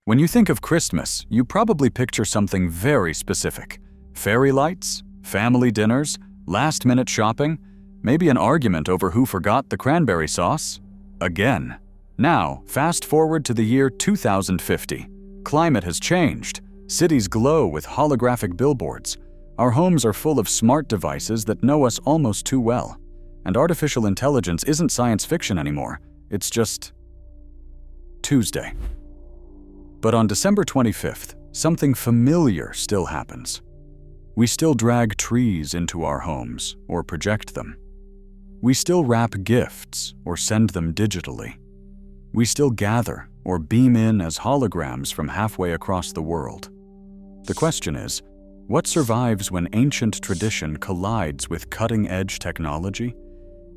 When you think of Christmas, you probably picture something very specific. Fairy lights, family dinners, last-minute shopping, maybe an argument over who forgot the cranberry sauce. Again. Now, fast forward to the year 2050. Climate has changed. Cities glow with holographic billboards. Our homes are full of smart devices that know us almost too well. And artificial intelligence isn't science fiction anymore. It's just Tuesday. But on December 25th, something familiar still happens. We still drag trees into our homes or project them. We still wrap gifts or send them digitally. We still gather or beam in as holograms from halfway across the world. The question is, what survives when ancient tradition collides with cutting-edge technology?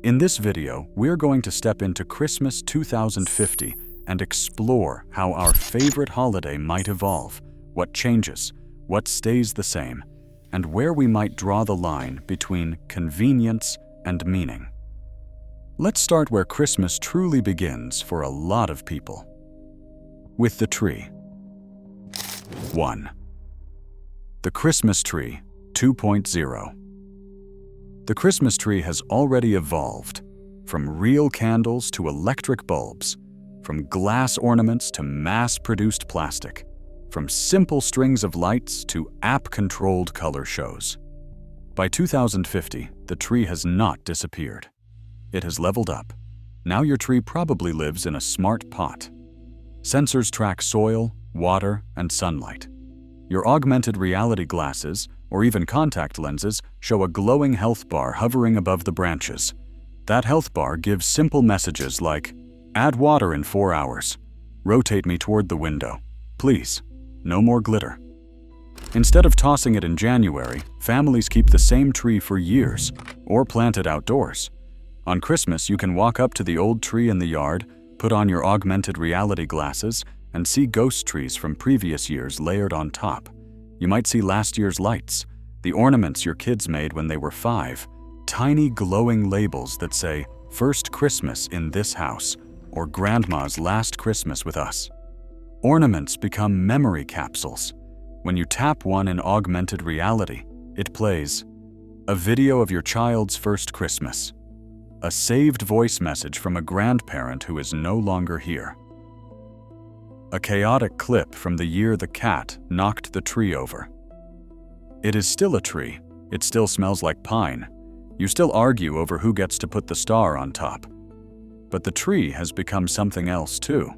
In this video, we're going to step into Christmas 2050 and explore how our favorite holiday might evolve, what changes, what stays the same, and where we might draw the line between convenience and meaning. Let's start where Christmas truly begins for a lot of people. With the tree. 1. The Christmas tree 2.0. The Christmas tree has already evolved, from real candles to electric bulbs, from glass ornaments to mass-produced plastic, from simple strings of lights to app-controlled color shows. By 2050, the tree has not disappeared. It has leveled up. Now your tree probably lives in a smart pot. Sensors track soil, water, and sunlight. Your augmented reality glasses, or even contact lenses, show a glowing health bar hovering above the branches. That health bar gives simple messages like, "Add water in 4 hours. Rotate me toward the window. Please, no more glitter." Instead of tossing it in January, families keep the same tree for years, or plant it outdoors. On Christmas, you can walk up to the old tree in the yard, put on your augmented reality glasses, and see ghost trees from previous years layered on top. You might see last year's lights, the ornaments your kids made when they were 5, tiny glowing labels that say, "First Christmas in this house," or "Grandma's last Christmas with us." Ornaments become memory capsules. When you tap one in augmented reality, it plays a video of your child's first Christmas, a saved voice message from a grandparent who is no longer here, a chaotic clip from the year the cat knocked the tree over. It is still a tree. It still smells like pine. You still argue over who gets to put the star on top. But the tree has become something else too.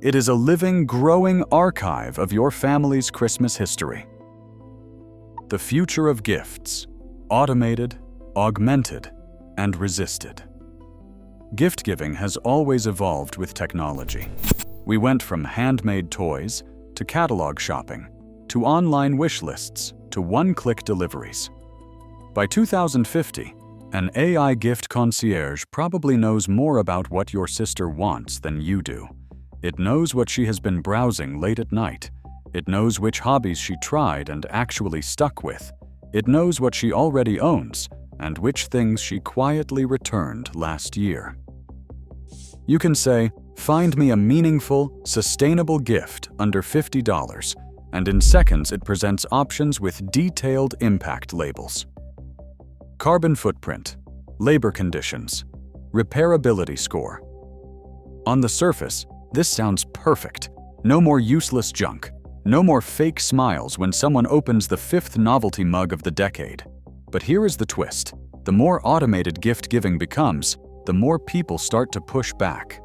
It is a living, growing archive of your family's Christmas history. The future of gifts, automated, augmented, and resisted. Gift giving has always evolved with technology. We went from handmade toys to catalog shopping, to online wish lists, to one-click deliveries. By 2050, an AI gift concierge probably knows more about what your sister wants than you do. It knows what she has been browsing late at night. It knows which hobbies she tried and actually stuck with. It knows what she already owns and which things she quietly returned last year. You can say, "Find me a meaningful, sustainable gift under $50, and in seconds it presents options with detailed impact labels. Carbon footprint, labor conditions, repairability score. On the surface, this sounds perfect. No more useless junk. No more fake smiles when someone opens the 5th novelty mug of the decade. But here is the twist. The more automated gift giving becomes, the more people start to push back.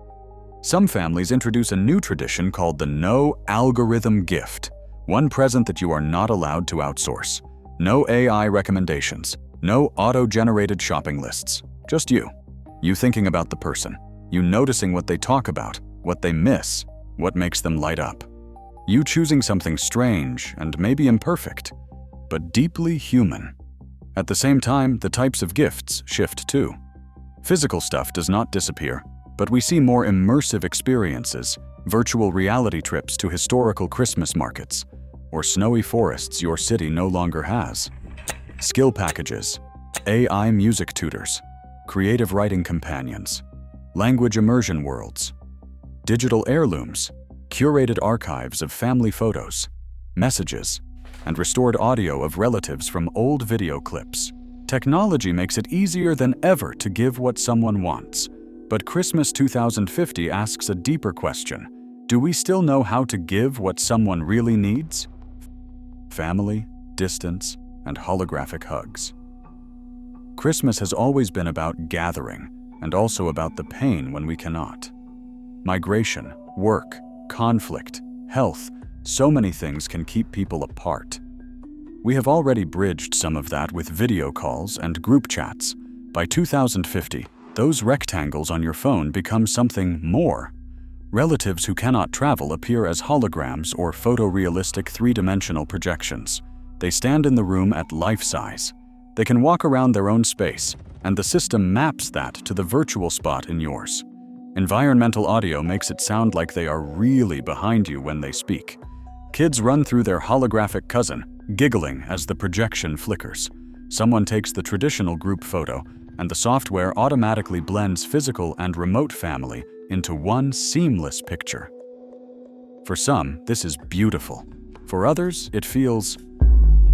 Some families introduce a new tradition called the no algorithm gift, one present that you are not allowed to outsource. No AI recommendations, no auto-generated shopping lists, just you. You thinking about the person, you noticing what they talk about, what they miss, what makes them light up. You choosing something strange and maybe imperfect, but deeply human. At the same time, the types of gifts shift too. Physical stuff does not disappear, but we see more immersive experiences, virtual reality trips to historical Christmas markets, or snowy forests your city no longer has. Skill packages, AI music tutors, creative writing companions, language immersion worlds, digital heirlooms, curated archives of family photos, messages, and restored audio of relatives from old video clips. Technology makes it easier than ever to give what someone wants. But Christmas 2050 asks a deeper question. Do we still know how to give what someone really needs? Family, distance, and holographic hugs. Christmas has always been about gathering, and also about the pain when we cannot. Migration, work, conflict, health, so many things can keep people apart. We have already bridged some of that with video calls and group chats. By 2050, those rectangles on your phone become something more. Relatives who cannot travel appear as holograms or photorealistic three-dimensional projections. They stand in the room at life size. They can walk around their own space, and the system maps that to the virtual spot in yours. Environmental audio makes it sound like they are really behind you when they speak. Kids run through their holographic cousin, giggling as the projection flickers. Someone takes the traditional group photo, and the software automatically blends physical and remote family into one seamless picture. For some, this is beautiful. For others, it feels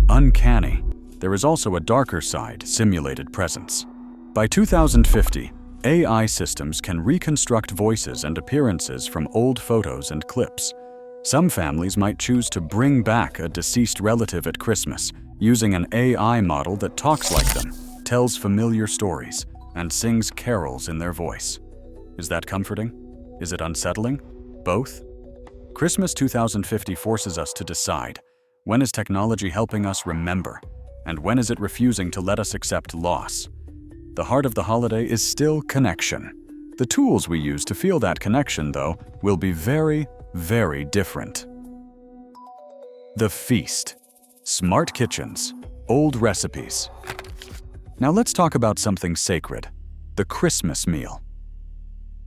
uncanny. There is also a darker side, simulated presence. By 2050, AI systems can reconstruct voices and appearances from old photos and clips. Some families might choose to bring back a deceased relative at Christmas, using an AI model that talks like them, tells familiar stories, and sings carols in their voice. Is that comforting? Is it unsettling? Both? Christmas 2050 forces us to decide, when is technology helping us remember, and when is it refusing to let us accept loss? The heart of the holiday is still connection. The tools we use to feel that connection, though, will be very, very different. The feast. Smart kitchens. Old recipes. Now let's talk about something sacred, the Christmas meal.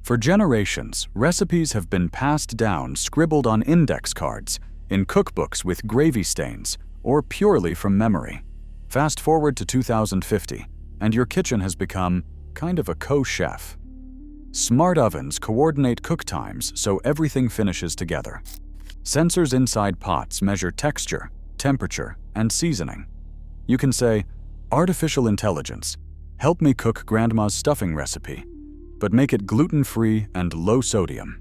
For generations, recipes have been passed down, scribbled on index cards, in cookbooks with gravy stains, or purely from memory. Fast forward to 2050, and your kitchen has become kind of a co-chef. Smart ovens coordinate cook times so everything finishes together. Sensors inside pots measure texture, temperature, and seasoning. You can say, "Artificial intelligence, help me cook grandma's stuffing recipe, but make it gluten-free and low sodium."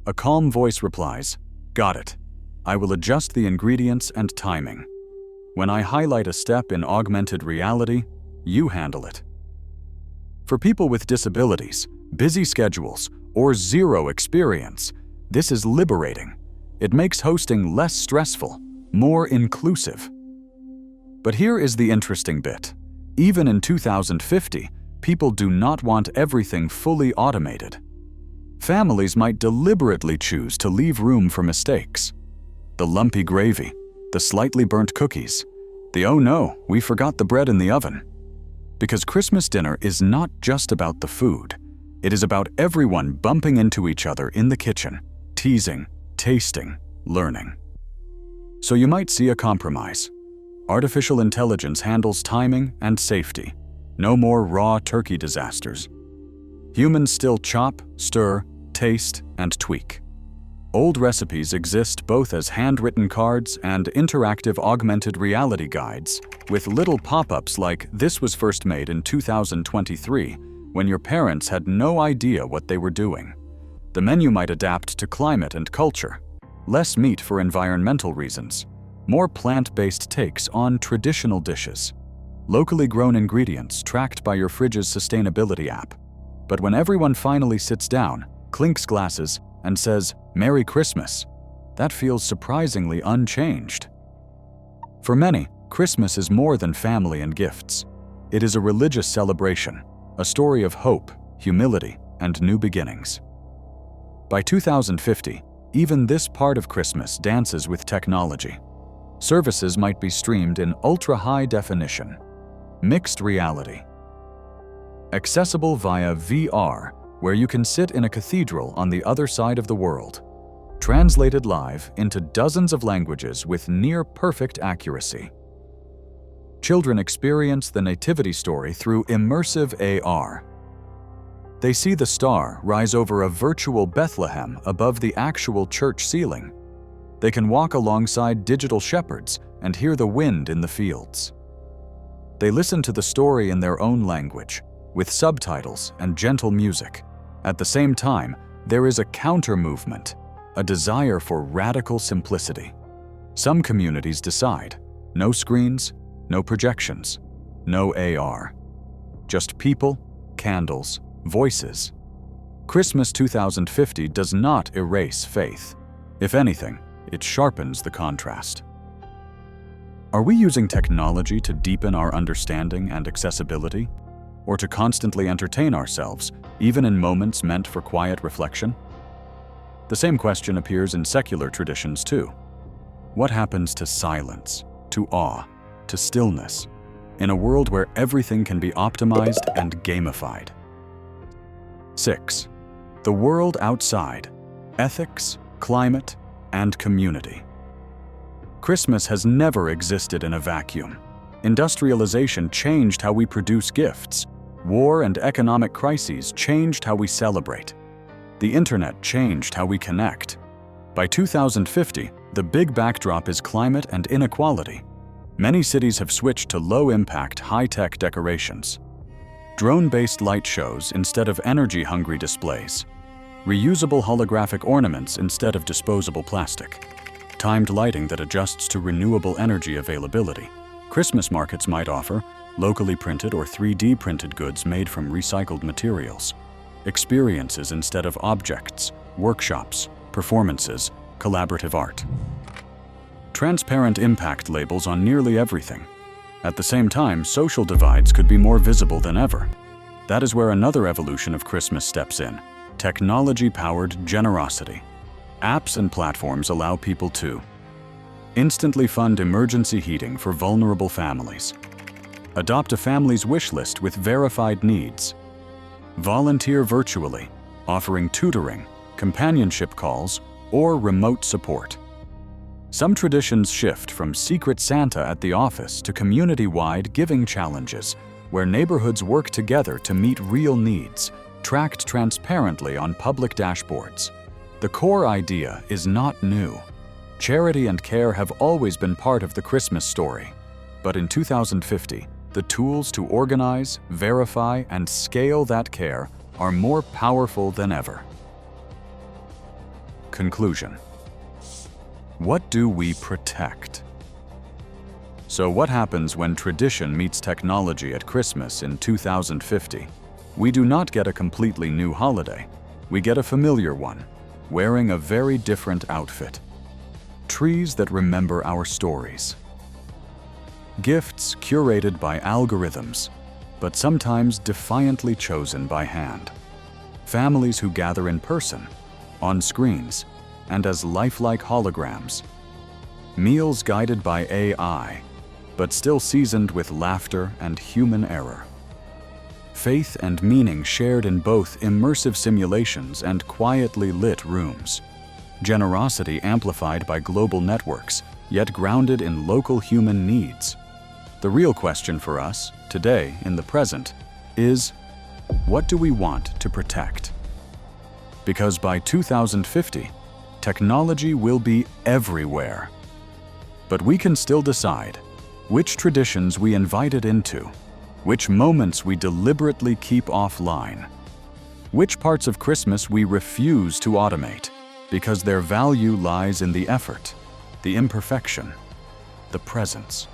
A calm voice replies, "Got it. I will adjust the ingredients and timing. When I highlight a step in augmented reality, you handle it." For people with disabilities, busy schedules, or zero experience, this is liberating. It makes hosting less stressful, more inclusive. But here is the interesting bit. Even in 2050, people do not want everything fully automated. Families might deliberately choose to leave room for mistakes. The lumpy gravy, the slightly burnt cookies, the "oh no, we forgot the bread in the oven." Because Christmas dinner is not just about the food. It is about everyone bumping into each other in the kitchen, teasing, tasting, learning. So you might see a compromise. Artificial intelligence handles timing and safety. No more raw turkey disasters. Humans still chop, stir, taste, and tweak. Old recipes exist both as handwritten cards and interactive augmented reality guides, with little pop-ups like "This was first made in 2023, when your parents had no idea what they were doing." The menu might adapt to climate and culture. Less meat for environmental reasons. More plant-based takes on traditional dishes. Locally grown ingredients tracked by your fridge's sustainability app. But when everyone finally sits down, clinks glasses, and says, "Merry Christmas," that feels surprisingly unchanged. For many, Christmas is more than family and gifts. It is a religious celebration, a story of hope, humility, and new beginnings. By 2050, even this part of Christmas dances with technology. Services might be streamed in ultra-high definition, mixed reality, accessible via VR, where you can sit in a cathedral on the other side of the world, translated live into dozens of languages with near-perfect accuracy. Children experience the nativity story through immersive AR. They see the star rise over a virtual Bethlehem above the actual church ceiling. They can walk alongside digital shepherds and hear the wind in the fields. They listen to the story in their own language, with subtitles and gentle music. At the same time, there is a counter-movement, a desire for radical simplicity. Some communities decide, no screens, no projections, no AR. Just people, candles, voices. Christmas 2050 does not erase faith. If anything, it sharpens the contrast. Are we using technology to deepen our understanding and accessibility, or to constantly entertain ourselves, even in moments meant for quiet reflection? The same question appears in secular traditions too. What happens to silence, to awe, to stillness, in a world where everything can be optimized and gamified? 6. The world outside: ethics, climate, and community. Christmas has never existed in a vacuum. Industrialization changed how we produce gifts. War and economic crises changed how we celebrate. The internet changed how we connect. By 2050, the big backdrop is climate and inequality. Many cities have switched to low-impact, high-tech decorations. Drone-based light shows instead of energy-hungry displays. Reusable holographic ornaments instead of disposable plastic. Timed lighting that adjusts to renewable energy availability. Christmas markets might offer locally printed or 3D printed goods made from recycled materials. Experiences instead of objects, workshops, performances, collaborative art. Transparent impact labels on nearly everything. At the same time, social divides could be more visible than ever. That is where another evolution of Christmas steps in: technology-powered generosity. Apps and platforms allow people to instantly fund emergency heating for vulnerable families, adopt a family's wish list with verified needs, volunteer virtually, offering tutoring, companionship calls, or remote support. Some traditions shift from Secret Santa at the office to community-wide giving challenges, where neighborhoods work together to meet real needs, tracked transparently on public dashboards. The core idea is not new. Charity and care have always been part of the Christmas story. But in 2050, the tools to organize, verify, and scale that care are more powerful than ever. Conclusion. What do we protect? So what happens when tradition meets technology at Christmas in 2050? We do not get a completely new holiday. We get a familiar one, wearing a very different outfit. Trees that remember our stories. Gifts curated by algorithms, but sometimes defiantly chosen by hand. Families who gather in person, on screens, and as lifelike holograms. Meals guided by AI, but still seasoned with laughter and human error. Faith and meaning shared in both immersive simulations and quietly lit rooms. Generosity amplified by global networks, yet grounded in local human needs. The real question for us, today in the present, is, what do we want to protect? Because by 2050, technology will be everywhere. But we can still decide which traditions we invite it into, which moments we deliberately keep offline, which parts of Christmas we refuse to automate because their value lies in the effort, the imperfection, the presence.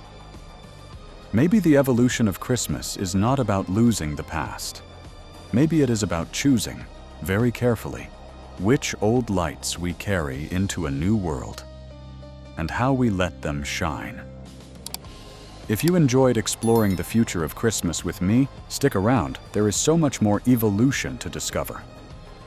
Maybe the evolution of Christmas is not about losing the past. Maybe it is about choosing, very carefully, which old lights we carry into a new world, and how we let them shine. If you enjoyed exploring the future of Christmas with me, stick around. There is so much more evolution to discover.